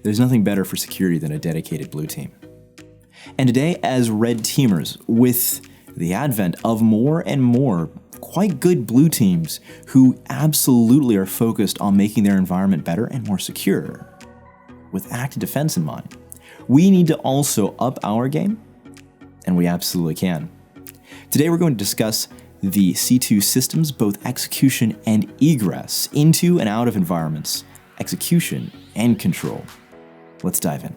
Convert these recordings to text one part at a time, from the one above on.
There's nothing better for security than a dedicated blue team. And today, as red teamers, with the advent of more and more quite good blue teams who absolutely are focused on making their environment better and more secure, with active defense in mind, we need to also up our game, and we absolutely can. Today we're going to discuss the C2 systems, both execution and egress, into and out of environments, execution and control. Let's dive in.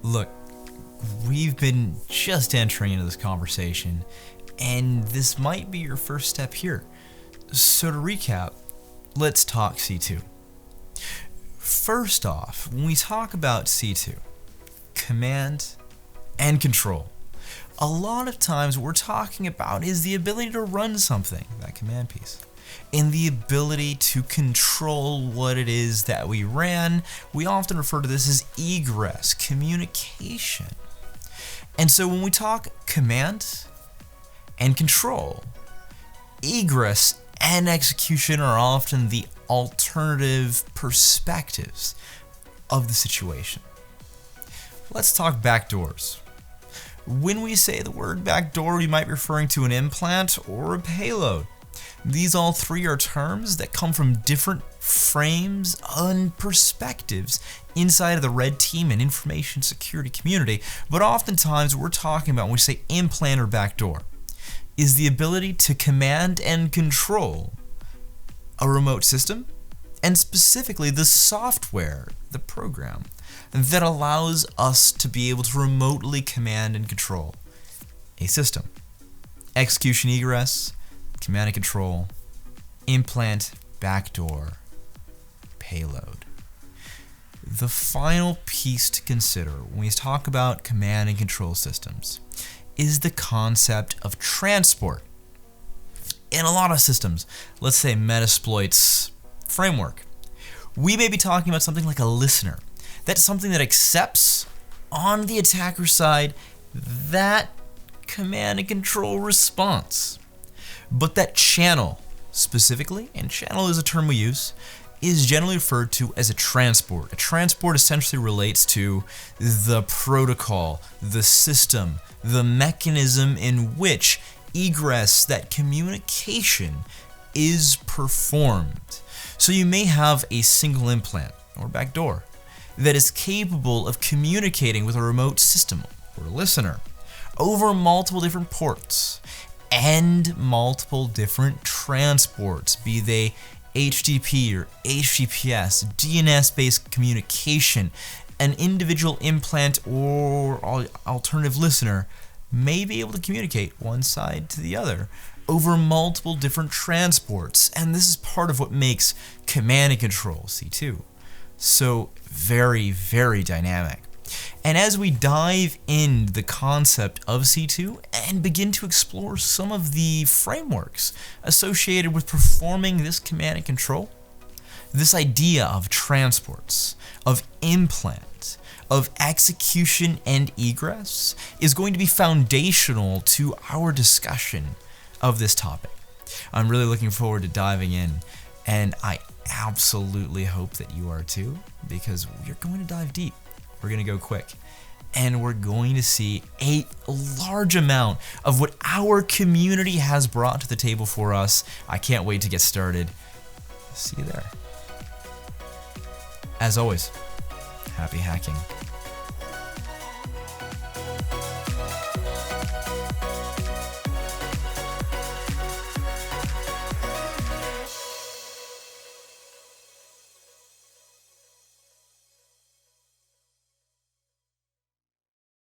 Look, we've been just entering into this conversation, and this might be your first step here. So to recap, let's talk C2. First off, when we talk about C2, command and control, a lot of times what we're talking about is the ability to run something, that command piece, and the ability to control what it is that we ran. We often refer to this as egress, communication. And so when we talk command and control, egress and execution are often the alternative perspectives of the situation. Let's talk backdoors. When we say the word backdoor, we might be referring to an implant or a payload. These all three are terms that come from different frames and perspectives inside of the red team and information security community, but oftentimes what we're talking about when we say implant or backdoor is the ability to command and control a remote system, and specifically the software, the program, that allows us to be able to remotely command and control a system. Execution egress, command and control, implant, backdoor, payload. The final piece to consider when we talk about command and control systems is the concept of transport. In a lot of systems, let's say Metasploit's framework, we may be talking about something like a listener. That's something that accepts on the attacker side that command and control response. But that channel specifically, and channel is a term we use, is generally referred to as a transport. A transport essentially relates to the protocol, the system, the mechanism in which egress, that communication, is performed. So you may have a single implant or backdoor that is capable of communicating with a remote system or listener over multiple different ports and multiple different transports, be they HTTP or HTTPS, DNS-based communication. An individual implant or alternative listener may be able to communicate one side to the other over multiple different transports, and this is part of what makes command and control, C2, so very, very dynamic. And as we dive in the concept of C2 and begin to explore some of the frameworks associated with performing this command and control, this idea of transports, of implant, of execution and egress is going to be foundational to our discussion of this topic. I'm really looking forward to diving in, and I absolutely hope that you are too, because we're going to dive deep. We're going to go quick, and we're going to see a large amount of what our community has brought to the table for us. I can't wait to get started. See you there. As always, happy hacking.